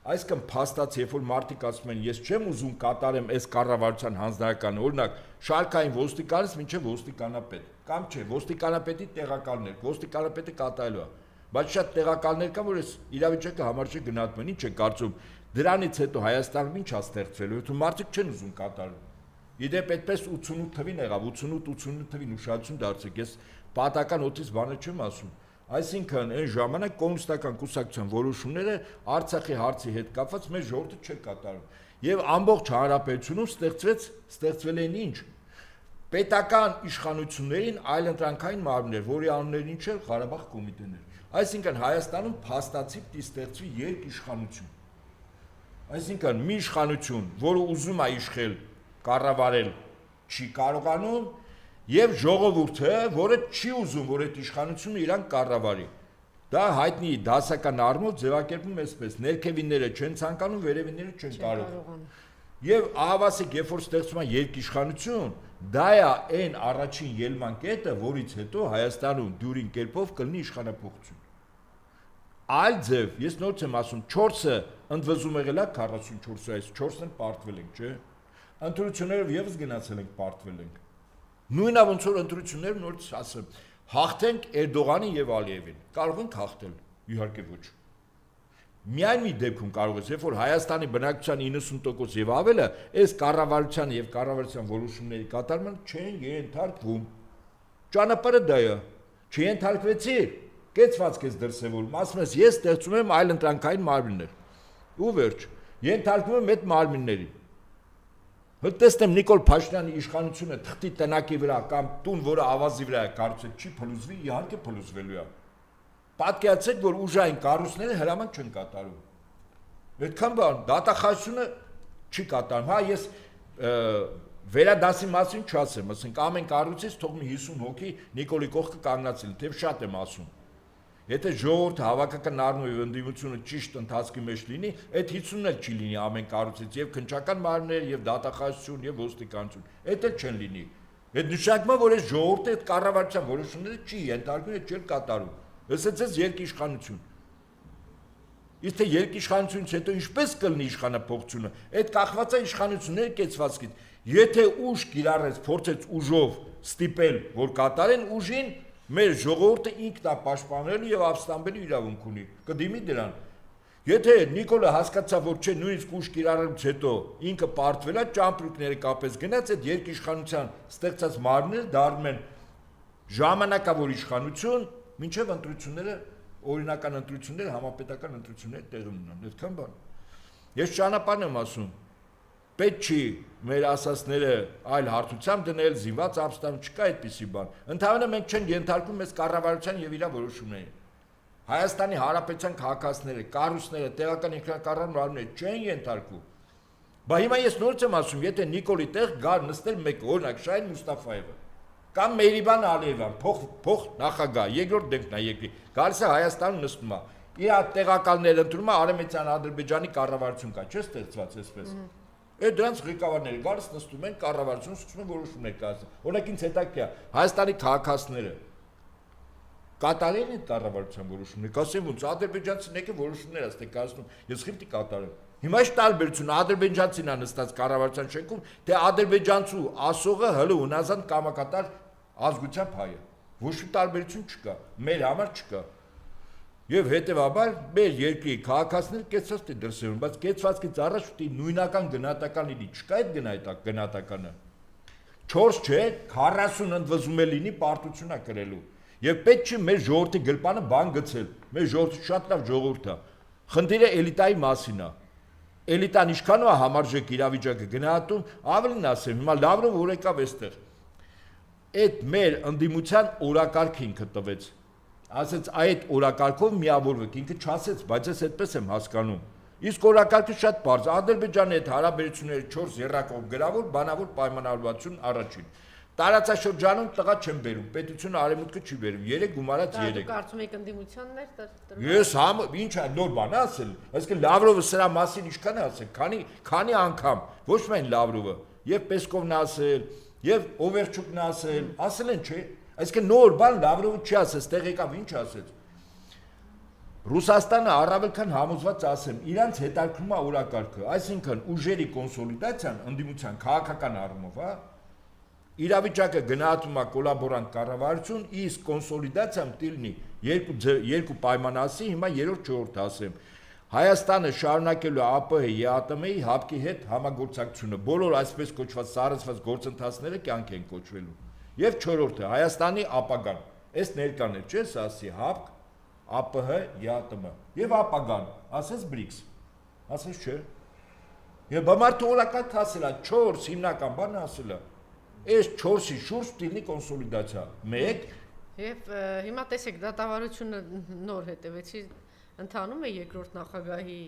Այսինքն փաստացի, երբ որ մարդիկ ասում են, ես չեմ ուզում կատարեմ այս կառավարության հանձնարարականը, օրինակ շարքային ոստիկանից մինչև ոստիկանապետ, կամ չէ, ոստիկանապետի տեղակալներ, ոստիկանապետը կատարելու է, բայց շատ տեղակալներ կան, որ այս իրավիճակը համարժեք գնահատում են, ինչ է կարծում, դրանից հետո Հայաստանում ինչ է ստեղծվելու, եթե մարդիկ չեն ուզում կատարել։ Իդեպ այդպես 88 թվին եղավ, 88 թվին ուշադրություն դարձեք, ես պատական օդից բանը չեմ ասում։ Այսինքն այն ժամանակ կոմունիստական կուսակցության որոշումները Արցախի հարցի հետ կապված մեր ժողովուրդը չէր կատարում։ Եվ ամբողջ հանրապետությունում ստեղծվել են ինչ։ Պետական իշխանություններին այլընտրանքային մարմիններ, որի անուններն ինչ էր, Ղարաբաղ կոմիտեներ։ Այսինքն Հայաստանում փաստացի պիտի ստեղծվի երկիշխանություն։ Այսինքն մի իշխանություն, որը ուզում է իշխել, կառավարել, չի կարողանում, եւ ժողովուրդը, որը չի ուզում, որ այդ իշխանությունը իրան կառավարի։ Դա հայտնի դասական առումով ձևակերպում էսպես, ներքևինները չեն ցանկանում, վերևինները չեն կարող։ Եվ ահավասիկ, երբ որ ստեղծվում է երկիշխանություն, դա է այն առաջին ելման կետը, որից հետո Հայաստանում դյուրին կերպով կլինի իշխանափոխություն։ Այլ ձև, ես նորից եմ ասում, 4-ը ընդվզում եղել է 44-ը, այս 4-ն էլ պարտվել ենք, չէ՞։ Ընտրություններով եւս գնացել ենք, պարտվել ենք։ Նույնը ոնց որ ընտրությունները նորից ասեմ, հաղթենք Էրդողանին եւ Ալիևին։ Կարող ենք հաղթել, իհարկե ոչ։ Միայն մի դեպքում կարող ես, երբ որ Հայաստանի բնակչության 90% եւ ավելը այս կառավարության եւ կառավարության որոշումների կատարման չեն ենթարկվում։ Ճանապարհը դա է։ Չենթարկվեցի, կեցված կես դրսևորում, ասում ես ես ստեղծում եմ այլընտրանքային մարմիններ։ Ու վերջ, ենթարկվում եմ այդ մարմիններին։ Տեսնեմ Նիկոլ Փաշինյանի իշխանությունը թղթի տնակի վրա կամ տուն, որը ավազի վրա է կառուցել, չի փլուզվի, իհարկե փլուզվելու է։ Պատկերացրեք, որ ուժային կառույցները հրաման չեն կատարում։ Այդքան բան, դատախազությունը չի կատարում։ Հա, ես վերադասի մասին չասեմ, ասենք ամեն կառույցից թող մի 50 հոգի Նիկոլի կողքը կանգնացել, թե շատ եմ ասում։ Եթե ժողովուրդը հավաքական առումով եւ ընդդիմությունը ճիշտ ընթացքի մեջ լինի, այդ 50-ն էլ չի լինի ամեն կառույցից, եւ քննչական մարմիններ, եւ դատախազություն, եւ ոստիկանություն։ Այդ էլ չեն լինի։ Այդ նշանակում է, որ այս ժողովուրդը այդ կառավարության որոշումները չի ենթարկվում, այդ չի կատարում։ Ըստ էս երկիշխանություն։ Իսկ թե երկիշխանությունից հետո ինչպես կլինի իշխանափոխությունը, այդ կախված է իշխանությունների կեցվածքից։ Եթե ուժ կիրառեց, փորձեց ուժով ստիպել, որ կատարեն ուժին, մեր ժողովուրդը ինքն է պաշտպանելու եւ ապստամբելու իրավունք ունի։ Կդիմի դրան։ Եթե Նիկոլը հասկացավ, որ չէ, նույնիսկ ուժ կիրառելուց հետո ինքը պարտվել է, ճամպրուկները կապես գնաց, այդ երկիշխանության ստեղծած մարմինները դառնում են ժամանակավոր իշխանություն, մինչև ընտրությունները, օրինական ընտրությունները, համապետական ընտրությունները տեղի ունենան։ Այդքան բան։ Ես ճանապարհն եմ ասում։ պետք չի մեր ասածները այլ հարթությամբ դնել, զինված ապստամ չկա այդպիսի բան։ Ընդհանրապես մենք չենք ենթարկում մեզ կառավարության եւ իր որոշումներին։ Հայաստանի Հանրապետության քաղաքացիները, կառույցները, տեղական ինքնակառավարման մարմինները չեն ենթարկում։ Բա հիմա ես նորից եմ ասում, եթե Նիկոլի տեղ գար նստել մեկ օրինակ Շահին Մուստաֆայևը կամ Մերիբան Ալիևան, փոխ նախագահ, երկրորդ դեմքն է երկրի, գալիս է Հայաստանում նստում է։ Իր տեղակալները ընդունում է Արեմեցյան Ադրբեջանի կառավարություն կա, չէ՞ ստեղծված այսպես։ Այդ դրանց ղեկավարները գալիս նստում են կառավարություն սկսում են որոշումներ կայացնել։ Օրինակ ինձ հետաքրքիր է Հայաստանի քաղաքացիները կատարեն այդ կառավարության որոշումները, կասեն ոնց ադրբեջանցին եկե որոշումներ ասते կայացնում, ես խիղճի կատարեմ։ Հիմա ի՞նչ տարբերություն ադրբեջանցին է նստած կառավարության շենքում, թե ադրբեջանցու ասողը հələ ունազան կամակատար ազգությամբ հայ է։ Ոչ մի տարբերություն չկա, մեր համար չկա։ Եվ հետևաբար մեր երկրի քաղաքացիները կեցված է դրսևորում, բայց կեցվածքից առաջ պետք է նույնական գնահատական լինի, չկա այդ գնահատականը։ 4 չէ, 40 ընդվզում է լինի պարտություն է կրելու։ Եվ պետք չի մեր ժողովրդի գրպանը բան գցել։ Մեր ժողովուրդը շատ լավ ժողովուրդ է։ Խնդիրը էլիտայի մասին է։ Էլիտան ինչքան է համարժեք իրավիճակը գնահատում, ավելին ասեմ, հիմա Լավրովը որ եկավ այստեղ։ Այդ մեր ընդդիմության օրակարգը ինքը տվեց։ Ասեց այդ օրակարգով միավորվեք, ինքը չասեց, բայց ես այդպես եմ հասկանում։ Իսկ օրակարգը շատ բարձր, Ադրբեջանի հետ հարաբերությունները 4 եռակողմ գրավոր, բանավոր պայմանավորվածություն առաջին։ Տարածաշրջանում տղա չեն բերում, պետությունը արևմուտքը չի բերում, 3 գումարած 3։ Դուք կարծում եք ընդդիմությանն էր տրվում։ Ես ինչ է նոր բան ասել, այսինքն Լավրովը սրա մասին ինչքան է ասել, քանի անգամ, ոչ միայն Լավրովը, եւ Պեսկովն ասել, եւ Օվերչուկն ասել են, չէ։ Այսինքն նոր բան Լավրովը չի ասել, ստեղ եկավ ինչ ասեց։ Ռուսաստանը առավել քան համոզված ասեմ, իրանց հետաքրքրում է օրակարգը, այսինքն ուժերի կոնսոլիդացիան ընդդիմության քաղաքական առումով, հա, իրավիճակը գնահատում է կոլաբորանտ կառավարություն, իսկ կոնսոլիդացիան տիլնի երկու պայման ասի, հիմա երրորդ չորրորդ ասեմ։ Հայաստանը շարունակելու ԱՊՀ ԵԱՏՄ-ի հապկի հետ համագործակցությունը, բոլոր այսպես կոչված սառեցված գործընթացները կյանք են կոչվելու։ Եվ չորրորդը Հայաստանի ապագան։ Այս ներկան է, չէ՞, ասի հապկ, ԱՊՀ, ԵԱՏՄ։ Եվ ապագան, ասես BRICS։ Ասես չէ։ Եվ բամարդը օրակարգ ասել է, 4 հիմնական բան ասել է։ Այս 4-ի շուրջ տիլնի կոնսոլիդացիա։ 1 Եվ հիմա տեսեք, դատավարությունը նոր հետևեցի ընթանում է երկրորդ նախագահի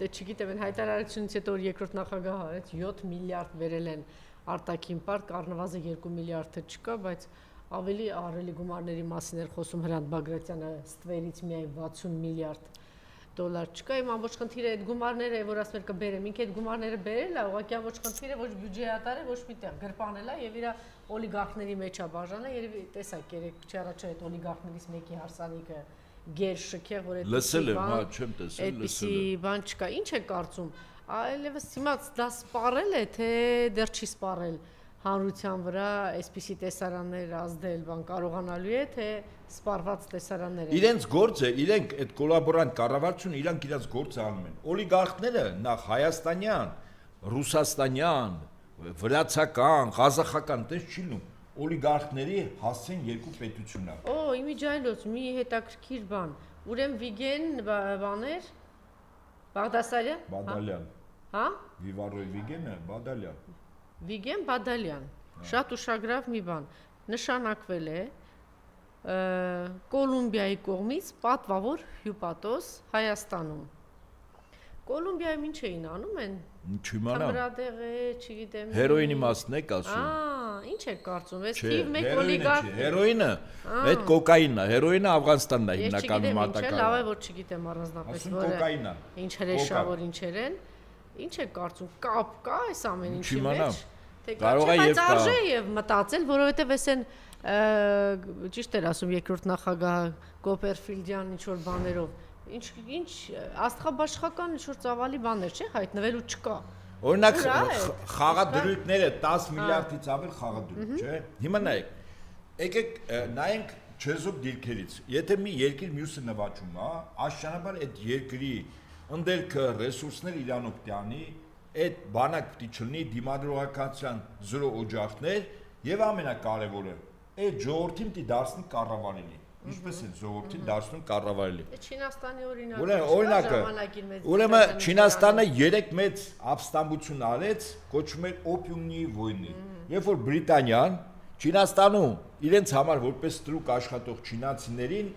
դե չգիտեմ, հայտարարությունից հետո երկրորդ նախագահը արեց 7 միլիարդ վերել են արտաքին պարկ, առնվազն 2 միլիարդը չկա, բայց ավելի ահռելի գումարների մասին էր խոսում Հրանտ Բագրատյանը, ստվերից միայն 60 միլիարդ դոլար չկա, իմ ամբողջ խնդիրը այդ գումարները, որ ասում էր կբերեմ, ինքը այդ գումարները բերել է, ուղղակի ամբողջ խնդիրը ոչ բյուջեատար է, ոչ միտեղ գրպանել է եւ իր օլիգարխների մեջ է բաժանը, երևի տեսակ երեք չառաջ այդ օլիգարխներից մեկի հարսանիքը գեր շքեղ, որ լսել եմ, հա, չեմ տեսել, այդպիսի բան չկա, ինչ է կարծում, այլևս հիմա դա սպառել է, թե դեռ չի սպառել հանրության վրա այսպիսի տեսարաններ ազդել, բան կարողանալու է, թե սպառված տեսարաններ են։ Իրենց գործը, իրենք այդ կոլաբորանտ կառավարությունը իրանք իրենց գործը անում են։ Օլիգարխները նախ հայաստանյան, ռուսաստանյան, վրացական, ղազախական տես չի լինում։ Օլիգարխների հասցեն երկու պետություններ։ Օ, իմիջայլոց, մի հետաքրքիր բան։ Ուրեմն Վիգեն բաներ Բաղդասարյան։ Բադալյան։ Հա? Վիվարոյ Վիգենը Բադալյան։ Վիգեն Բադալյան, շատ ուշագրավ մի բան, նշանակվել է Կոլումբիայի կողմից պատվավոր հյուպատոս Հայաստանում։ Կոլումբիայում ինչ էին անում են։ Չիմանամ։ Թմրադեղ է, չգիտեմ։ Հերոինի մասն եք ասում։ Ինչ եք կարծում, այս թիվ 1 օլիգարխ։ Հերոինը, այդ կոկաինն է, հերոինը Աֆղանստանն է հիմնականում մատակարարը։ Լավ է, որ չգիտեմ առանձնապես, որը կոկաինն է։ Ինչ հրեշավոր ինչեր են։ Ինչ եք կարծում, կապ կա այս ամեն ինչի մեջ։ Թե կարող է եւ արժե եւ մտածել, որովհետեւ էս են ճիշտ էր ասում երկրորդ նախագահ Կոպերֆիլդյան ինչ որ բաներով ինչ աստղաբաշխական ինչ որ ծավալի բաներ չէ հայտնվելու չկա։ Օրինակ խաղադրույքները 10 միլիարդից ավել խաղադրույք, չէ։ Հիմա նայեք, եկեք նայենք չեզոք դիրքերից։ Եթե մի երկիր մյուսը նվաճում է, աշճանաբար այդ երկրի ընդելքը, ռեսուրսներ իրանով տանի, այդ բանակ պիտի չլինի դիմադրողականության զրո օջախներ եւ ամենակարևորը, այդ ժողովրդին պիտի դարձնի կառավարելի։ ինչպես են ժողովրդին դարձնում կառավարելի։ Չինաստանի օրինակը, ուրեմն Չինաստանը 3 մեծ ապստամբություն արեց, կոչվում էր օպիումի վույնի։ Երբ որ Բրիտանիան Չինաստանում իրենց համար որպես ստրուկ աշխատող չինացիներին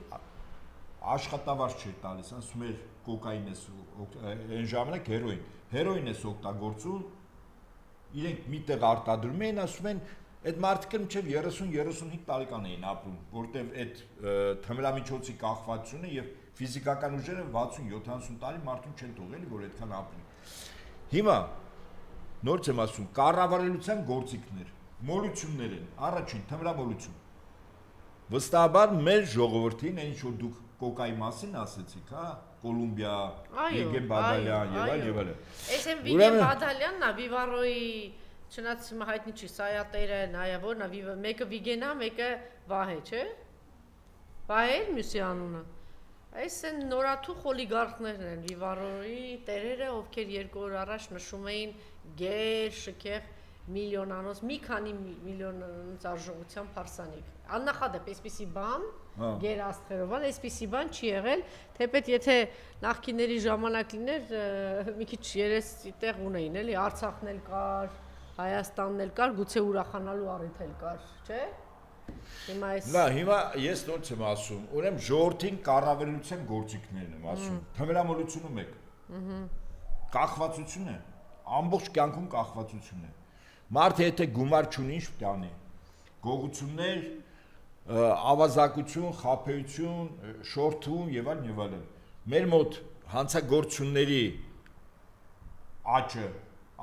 աշխատավարձ չէր տալիս, ասում էր կոկային է, այն ժամանակ հերոին է օգտագործում, իրենք միտեղ արտադրում էին, ասում են, այդ մարդիկը մինչև 30-35 տարեկան էին ապրում, որտեղ այդ թմրամիջոցի կախվածությունը եւ ֆիզիկական ուժերը 60-70 տարի մարդուն չեն թողել, որ այդքան ապրի։ Հիմա նորից եմ ասում, կառավարելության գործիքներ, մոլություններ են, առաջին թմրամոլություն։ Վստահաբար մեր ժողովրդին, այն ինչ որ դուք կոկայի մասին ասեցիք, հա, Կոլումբիա, Վիգեն Բադալյան եւ այլն։ Այս են Վիգեն Բադալյանն է, Վիվարոյի չնայած հայտնի չի, Սայատերը, նայա որն է, մեկը Վիգենա, մեկը Վահե, չէ՞։ Վահե մյուսի անունը։ Այս են նորաթուխ օլիգարխներն են, Վիվարոյի տերերը, ովքեր 2 օր առաջ նշում էին գեր, շքեղ միլիոնանոց, մի քանի միլիոնանոց արժողությամբ հարսանիք։ Աննախադեպ այսպիսի բան, գեր աստղերով, այսպիսի բան չի եղել, թեպետ եթե նախկինների ժամանակ լիներ, մի քիչ երեսի տեղ ունեին, էլի, Արցախն էլ կար, Հայաստանն էլ կար, գուցե ուրախանալու առիթ էլ կար, չէ՞։ Հիմա այս հիմա ես նորից եմ ասում, ուրեմն ժողովրդին կառավարելության գործիքներն եմ ասում, թմրամոլությունը մեկ։ Կախվածություն է, ամբողջ կյանքում կախվածություն է։ Մարդը եթե գումար չունի, ինչ պետք է անի։ Գողություններ, ավազակություն, խաբեություն, շորթում եւ այլն եւ այլն։ Մեր մոտ հանցագործությունների աճը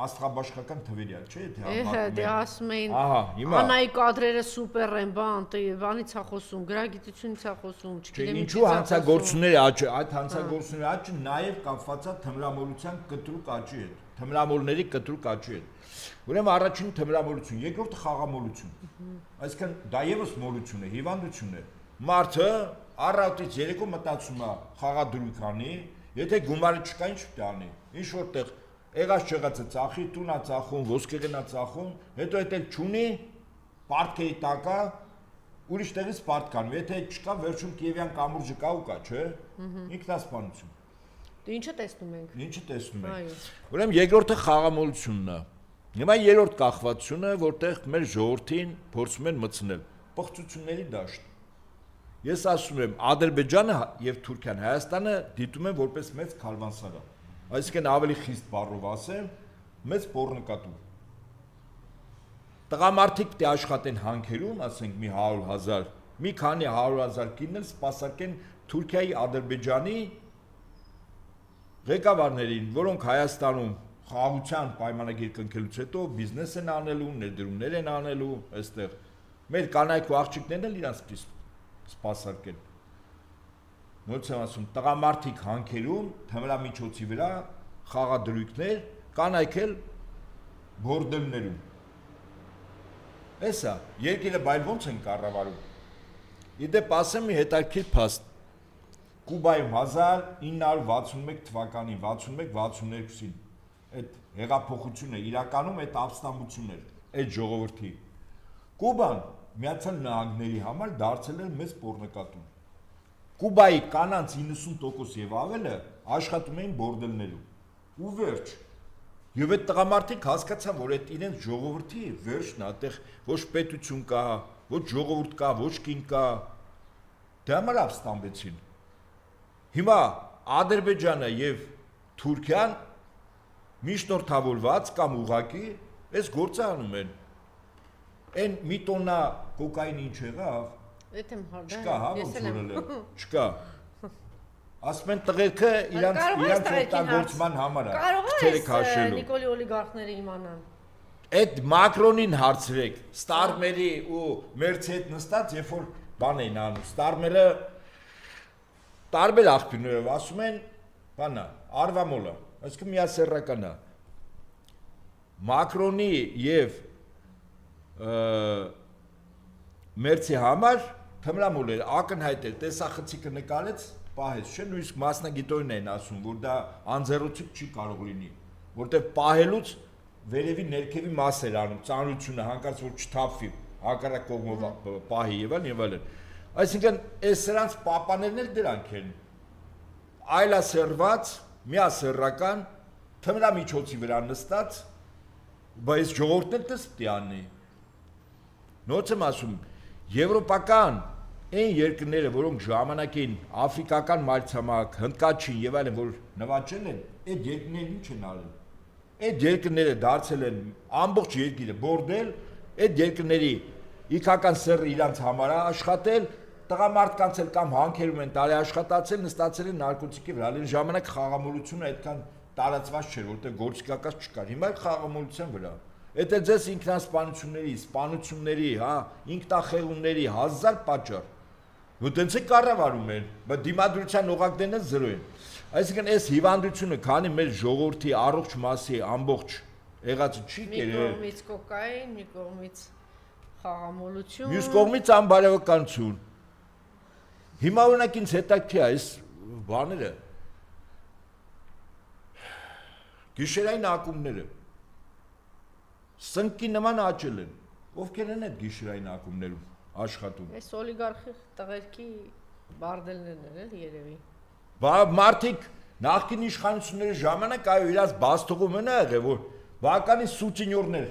աստղաբաշխական թվերի է, չէ՞, թե համարում դե ասում էին, Անայի կադրերը սուպեր են, բանից է խոսում, գրագիտությունից է խոսում, չգիտեմ ինչու հանցագործությունների աճը, այդ հանցագործությունների աճը նաեւ կապված է թմրամոլության կտրուկ աճի հետ, թմրամոլների կտրուկ աճի հետ։ Ուրեմն առաջին թմրամոլություն, երկրորդը խաղամոլություն։ Այսինքն դա եւս մոլություն է, հիվանդություն է։ Մարդը առավոտից երեկո մտածում է խաղադրույք անի, եթե գումարը չկա, ինչ պետք է անի։ Ինչ որտեղ եղած չեղածը ծախի, տունա ծախում, ոսկեղենա ծախում, հետո այդ էլ չունի, պարտքերի տակա, ուրիշ տեղից պարտքանում, եթե չկա, վերջում Կիևյան կամուրջը կա ու կա, չէ՞։ Ինքնասպանություն։ Դու ինչը տեսնում ենք։ Ինչը տեսնում ենք։ Ուրեմն երկրորդը խաղամոլությունն է։ Հիմա երրորդ կախվածությունը, որտեղ մեր ժողովրդին փորձում են մտցնել պղծությունների դաշտ։ Ես ասում եմ, Ադրբեջանը եւ Թուրքիան, Հայաստանը դիտում են որպես մեծ քալվանսարա։ Այսինքն ավելի խիստ բառով ասեմ, մեծ պոռնկատու։ Տղամարդիկ պետք է աշխատեն հանքերում, ասենք մի 100,000, մի քանի 100,000 կիններ սպասարկեն Թուրքիայի, Ադրբեջանի ղեկավարներին, որոնք Հայաստանում խաղաղության պայմանագիր կնքելուց հետո բիզնես են անելու, ներդրումներ են անելու, այստեղ մեր կանայք ու աղջիկներն էլ իրանց սպասարկեն։ Նույնիսկ եմ ասում, տղամարդիկ հանքերում, թմրամիջոցի վրա խաղադրույքներ, կանայք էլ բորդելներում։ Էսա, երկիրը բայր ոնց են կառավարում։ Իդեպ ասեմ մի հետաքրքիր փաստ։ Կուբայում 1961 թվականին, 61-62-ին այդ հեղափոխությունը իրականում այդ ապստամբությունն էր, այդ ժողովրդի։ Կուբան Միացյալ Նահանգների համար դարձել էր մեծ պոռնկատու։ Կուբայի կանանց 90% եւ ավելը աշխատում էին բորդելներում։ Ու վերջ։ Եվ այդ տղամարդիկ հասկացան, որ այդ իրենց ժողովրդի վերջն է, այդտեղ ոչ պետություն կա, ոչ ժողովուրդ կա, ոչ կին կա։ Դե համար ապստամբեցին։ Հիմա Ադրբեջանը եւ Թուրքիան միջնորդավորված կամ ուղակի այս գործը անում են։ Այն մի տոննա կոկային ինչ եղավ։ Այդ եմ հարդա։ Չկա, հա, ոնց որել է։ Չկա։ Ասում են տղերքը իրանց օգտագործման համար է։ Կարող է Նիկոլի օլիգարխները իմանան։ Այդ Մակրոնին հարցրեք, Ստարմերի ու Մերցի հետ նստած, երբ որ բան էին անում, Ստարմերը տարբեր աղբյուրներով ասում են, բանա, արվամոլը, այսինքն միասեռական է։ Մակրոնի եւ Մերցի համար թմրամոլ էր, ակնհայտ էր, տեսախցիկը նկարեց, պահեց, չէ՞, նույնիսկ մասնագիտորեն են ասում, որ դա անձեռոցիկ չի կարող լինի, որտեղ պահելուց վերևի ներքևի մաս էր անում, ծանրությունը հանկարծ որ չթափվի, հակառակ կողմով պահի եւ այլն եւ այլն։ Այսինքն այս սրանց պապաներն էլ դրանք են։ Այլասերված, միասեռական, թմրամիջոցի վրա նստած, բայց ժողովուրդն էլ դες պիտի անի։ Նոց եմ ասում, եվրոպական այն երկրները, որոնք ժամանակին աֆրիկական մայրցամաք, հնդկաչին եւ այլն, որ նվաճել են, այդ երկրներն ինչ են արել։ Այդ երկրները դարձել են ամբողջ երկիրը բորդել, այդ երկրների իքական սեռը իրանց համար աշխատել, տղամարդկանց էլ կամ հանքերում են տարի աշխատացել, նստացել են նարկոտիկի վրա, այն ժամանակ խաղամոլությունը այդքան տարածված չէր, որտեղ գործիքակաց չկար։ Հիմա էլ խաղամոլության վրա։ Այդ է ձեզ ինքնասպանությունների, սպանությունների, հա, ինքնախեղումների հազար պատճառ։ Ու դենց է կառավարում են, բայց դիմադրության օղակներն էլ զրո են։ Այսինքն այս հիվանդությունը, քանի մեր ժողովրդի առողջ մասի ամբողջ եղածը չի կերել։ Մի կողմից կոկային, մի կողմից խաղամոլություն։ Մյուս կողմից անբարոյականություն։ Հիմա օրինակ ինձ հետաքրքիր է այս բաները։ Գիշերային ակումբները սնկի նման աճել են։ Ովքեր են այդ գիշերային ակումբներում աշխատում։ Այս օլիգարխի տղերքի բարդելներն են էլ երևի։ Մարդիկ նախկին իշխանությունների ժամանակ այո իրաց բաստողում են եղել, որ բականի սուտինյորներ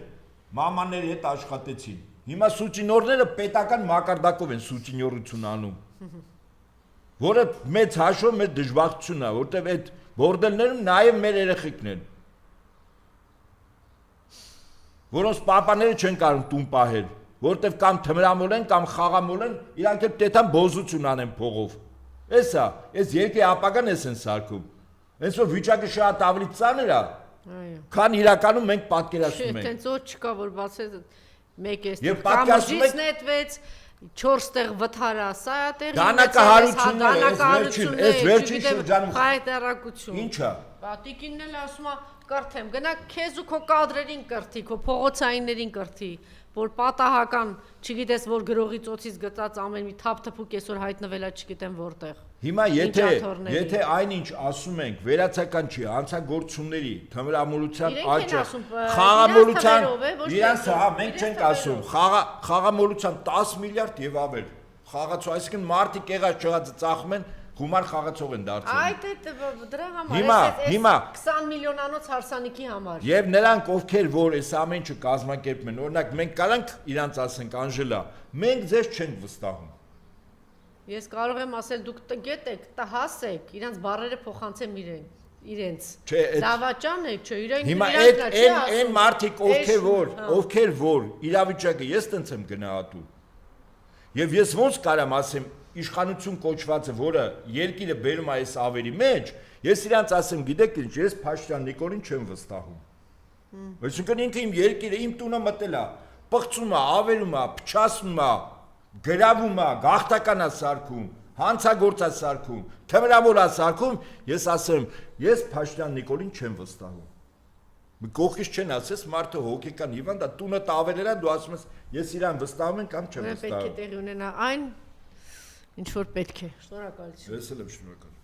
մամաների հետ աշխատեցին։ Հիմա սուտինյորները պետական մակարդակով են սուտինյորություն անում։ Որը մեծ հաշվով մեր դժբախտությունն է, որտեղ այդ բորդելներում նաև մեր երեխեքն են։ Որոնց պապաները չեն կարող տուն պահել, որտեղ կամ թմրամոլ են, կամ խաղամոլ են, իրանք էլ պետք է բոզություն անեն փողով։ Էսա, այս երկրի ապագան էս են սարքում։ Հենց որ վիճակը շատ ավելի ծանր է, քան իրականում մենք պատկերացնում ենք։ Չէ, տենց չկա, որ բացեց մեկ էս Եվ պատկերացնում կամուջից նետվեց 4 տեղ վթարա, սա է տեղի դանակահարությունները, այս վերջին շրջանում հայտարարություն։ Ինչ է։ Տիկինն էլ ասում է կրթեմ, գնա քեզ ու քո կադրերին կրթի, քո փողոցայիններին կրթի, որ պատահական, չգիտես որ գրողի ծոցից գծած ամեն մի թափթփուկ այսօր հայտնվել է, չգիտեմ որտեղ։ Հիմա եթե այնինչ ասում ենք վերացական չի, հանցագործությունների, թմրամոլության աճը, խաղամոլության, իրանց հա մենք չենք ասում, խաղամոլության 10 միլիարդ եւ ավել։ Խաղացող, այսինքն մարդիկ եղած չեղածը ծախում են, գումար խաղացող են դարձել։ Այդ դրա համար հիմա 20 միլիոնանոց հարսանիքի համար։ Եվ նրանք ովքեր որ այս ամեն ինչը կազմակերպում են, օրինակ մենք կարանք իրանց ասենք Անժելա, մենք ձեզ չենք վստահում։ Ես կարող եմ ասել դուք տգետ եք, հասեք, իրանց բառերը փոխանցեմ իրենց։ Դավաճան եք, չէ, իրենք հիմա այն մարդիկ ովքեր որ իրավիճակը ես տենց եմ գնահատում։ Եվ ես ոնց կարամ ասեմ իշխանություն կոչվածը, որը երկիրը բերում է այս ավերի մեջ, ես իրանց ասեմ, գիտեք ինչ, ես Փաշտյան Նիկոլին չեմ վստահում։ Այսինքն ինքը իմ երկիրը, իմ տունը մտել է, պղծում է, ավերում է, փչացնում է, գրավում է, գաղթական է սարքում, հանցագործ է սարքում, թմրամոլ է սարքում, ես ասեմ, ես Փաշտյան Նիկոլին չեմ վստահում։ Կողքից չեն ասես մարդը հոգեկան հիվանդ է, տունը տավերել է, դու ասում ես, ես իրան վստահում եմ կամ չեմ վստահում։ Պետք է տեղի ունենա այն, ինչ որ պետք է։ Շնորհակալություն։ Ես էլ եմ շնորհակալ։